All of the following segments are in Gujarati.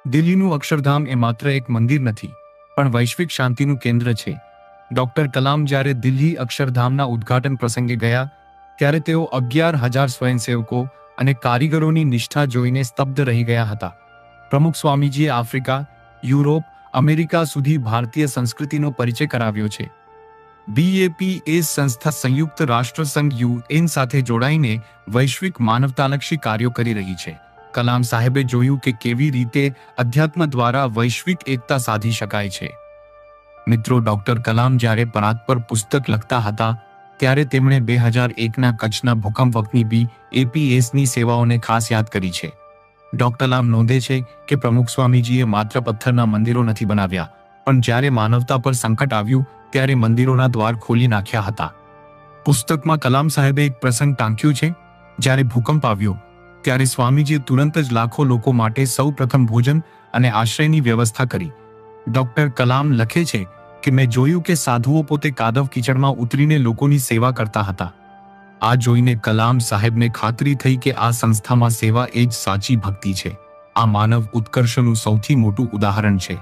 દિલ્હીનું અક્ષરધામ એ માત્ર એક મંદિર નથી, પણ વૈશ્વિક શાંતિનું કેન્દ્ર છે. ડોક્ટર કલામ જ્યારે દિલ્હી અક્ષરધામના ઉદ્ઘાટન પ્રસંગે ગયા, ત્યારે તેઓ 11,000 સ્વયંસેવકો અને કારીગરોની નિષ્ઠા જોઈને સ્તબ્ધ રહી ગયા હતા. પ્રમુખ સ્વામીજીએ આફ્રિકા, યુરોપ, અમેરિકા સુધી ભારતીય સંસ્કૃતિનો પરિચય કરાવ્યો છે. BAPS સંસ્થા સંયુક્ત રાષ્ટ્રસંઘ UN સાથે જોડાઈને વૈશ્વિક માનવતાલક્ષી કાર્યો કરી રહી છે. કલામ સાહેબે જોયું કે કેવી રીતે અધ્યાત્મ દ્વારા વૈશ્વિક એકતા સાધી શકાય છે. મિત્રો, ડોક્ટર કલામ જ્યારે પરાત્પર પુસ્તક લખતા હતા, ત્યારે તેમણે 2001ના કચ્છના ભૂકંપ વખતની BAPSની સેવાઓને ખાસ યાદ કરી છે. ડોક્ટર કલામ નોંધે છે કે પ્રમુખ સ્વામીજીએ માત્ર પથ્થરના મંદિરો નથી બનાવ્યા, પણ જ્યારે માનવતા પર સંકટ આવ્યું ત્યારે મંદિરોના દ્વાર ખોલી નાખ્યા હતા. પુસ્તકમાં કલામ સાહેબે એક પ્રસંગ ટાંક્યો છે. જ્યારે ભૂકંપ આવ્યો ત્યારે સ્વામીજીએ તુરંત જ લાખો લોકો માટે સૌ પ્રથમ ભોજન અને આશ્રયની વ્યવસ્થા કરી. ડોક્ટર કલામ લખે છે કે મેં જોયું કે સાધુઓ પોતે કાદવ કીચડમાં ઉતરીને લોકોની સેવા કરતા હતા. આ જોઈને કલામ સાહેબને ખાતરી થઈ કે આ સંસ્થામાં સેવા એ જ સાચી ભક્તિ છે. આ માનવ ઉત્કર્ષનું સૌથી મોટું ઉદાહરણ છે.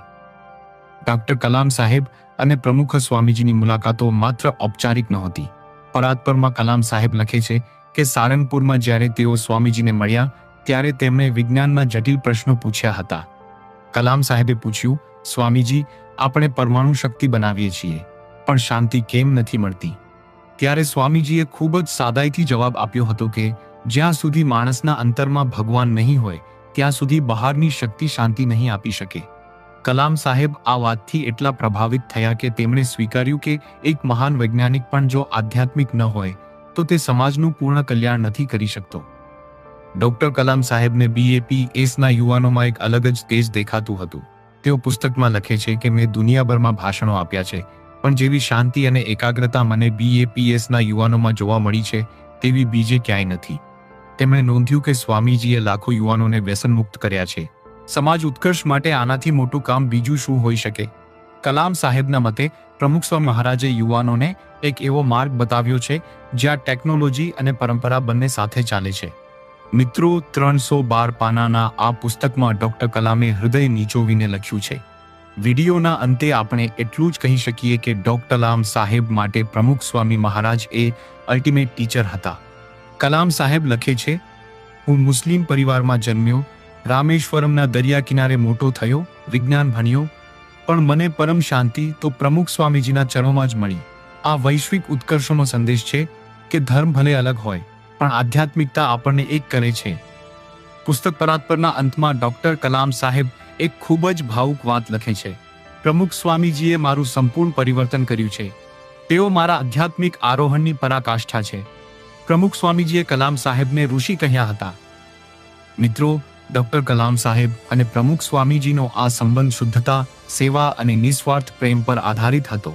ડોક્ટર કલામ સાહેબ અને પ્રમુખ સ્વામીજીની મુલાકાતો માત્ર ઔપચારિક નહોતી. પરાત્પરમાં કલામ સાહેબ લખે છે કે સારંગપુરમાં જ્યારે તેઓ સ્વામીજીને મળ્યા, ત્યારે તેમણે વિજ્ઞાનના જટિલ પ્રશ્નો પૂછ્યા હતા. કલામ સાહેબે પૂછ્યું, સ્વામીજી, આપણે પરમાણુ શક્તિ બનાવીએ છીએ, પણ શાંતિ કેમ નથી મળતી? ત્યારે સ્વામીજીએ ખૂબ જ સાદાઈથી જવાબ આપ્યો હતો કે જ્યાં સુધી માણસના અંતરમાં ભગવાન નહીં હોય, ત્યાં સુધી બહારની શક્તિ શાંતિ નહીં આપી શકે. કલામ સાહેબ આ વાતથી એટલા પ્રભાવિત થયા કે તેમણે સ્વીકાર્યું કે એક મહાન વૈજ્ઞાનિક પણ જો આધ્યાત્મિક ન હોય તો તે સમાજનું પૂર્ણ કલ્યાણ નથી કરી શકતો. ડોક્ટર કલામ સાહેબને BAPSના યુવાનોમાં એક અલગ જ તેજ દેખાતું હતું. તેઓ પુસ્તકમાં લખે છે કે મેં દુનિયાભરમાં ભાષણો આપ્યા છે, પણ જેવી શાંતિ અને એકાગ્રતા મને BAPSના યુવાનોમાં જોવા મળી છે, તેવી બીજે ક્યાંય નથી. તેમણે નોંધ્યું કે સ્વામીજીએ લાખો યુવાનોને વ્યસનમુક્ત કર્યા છે. સમાજ ઉત્કર્ષ માટે આનાથી મોટું કામ બીજું શું હોઈ શકે? કલામ સાહેબના મતે પ્રમુખ સ્વામી મહારાજે યુવાનોને એક એવો માર્ગ બતાવ્યો છે જ્યાં ટેકનોલોજી અને પરંપરા બંને સાથે ચાલે છે. મિત્રો, 312 પાનાના આ પુસ્તકમાં ડોક્ટર કલામે હૃદય નીચોવીને લખ્યું છે. વિડીયોના અંતે આપણે એટલું જ કહી શકીએ કે ડોક્ટર કલામ સાહેબ માટે પ્રમુખ સ્વામી મહારાજ એ અલ્ટિમેટ ટીચર હતા. કલામ સાહેબ લખે છે, હું મુસ્લિમ પરિવારમાં જન્મ્યો, રામેશ્વરમના દરિયા કિનારે મોટો થયો, વિજ્ઞાન ભણ્યો, પણ મને પરમ શાંતિ તો પ્રમુખ સ્વામીજીના ચરણોમાં જ મળી. આ વૈશ્વિક ઉત્કર્ષનો સંદેશ છે કે ધર્મ ભલે અલગ હોય, પણ આધ્યાત્મિકતા આપણને એક કરે છે. પુસ્તક પરાત્પરના અંતમાં ડોક્ટર કલામ સાહેબ એક ખૂબ જ ભાવુક વાત લખે છે. પ્રમુખ સ્વામીજીએ મારું સંપૂર્ણ પરિવર્તન કર્યું છે. તેઓ મારા આધ્યાત્મિક આરોહણની પરાકાષ્ઠા છે. પ્રમુખ સ્વામીજીએ કલામ સાહેબને ઋષિ કહ્યા હતા. મિત્રો, ડોક્ટર કલામ સાહેબ અને પ્રમુખ સ્વામીજીનો આ સંબંધ શુદ્ધતા, સેવા અને નિસ્વાર્થ પ્રેમ પર આધારિત હતો.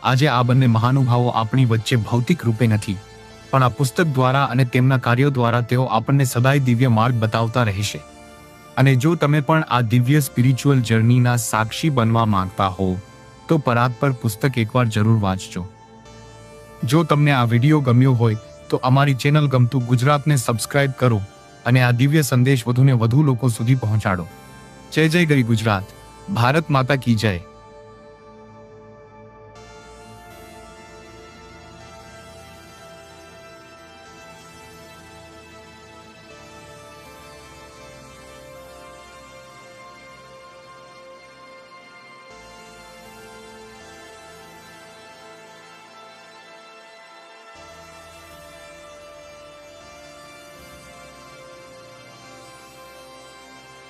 આજે આ બંને મહાનુભાવો આપણી વચ્ચે ભૌતિક રૂપે નથી, પણ આ પુસ્તક દ્વારા અને તેમના કાર્યો દ્વારા તેઓ આપણને સદાય દિવ્ય માર્ગ બતાવતા રહેશે. અને જો તમે પણ આ દિવ્ય સ્પિરિચ્યુઅલ જર્નીના સાક્ષી બનવા માંગતા હો, તો પરાત્પર પુસ્તક એકવાર જરૂર વાંચજો. જો તમને આ વિડીયો ગમ્યો હોય તો અમારી ચેનલ ગમતું ગુજરાતને સબસ્ક્રાઇબ કરો અને આ દિવ્ય સંદેશ વધુને વધુ લોકો સુધી પહોંચાડો. જય જય ગરી ગુજરાત. ભારત માતા કી જય.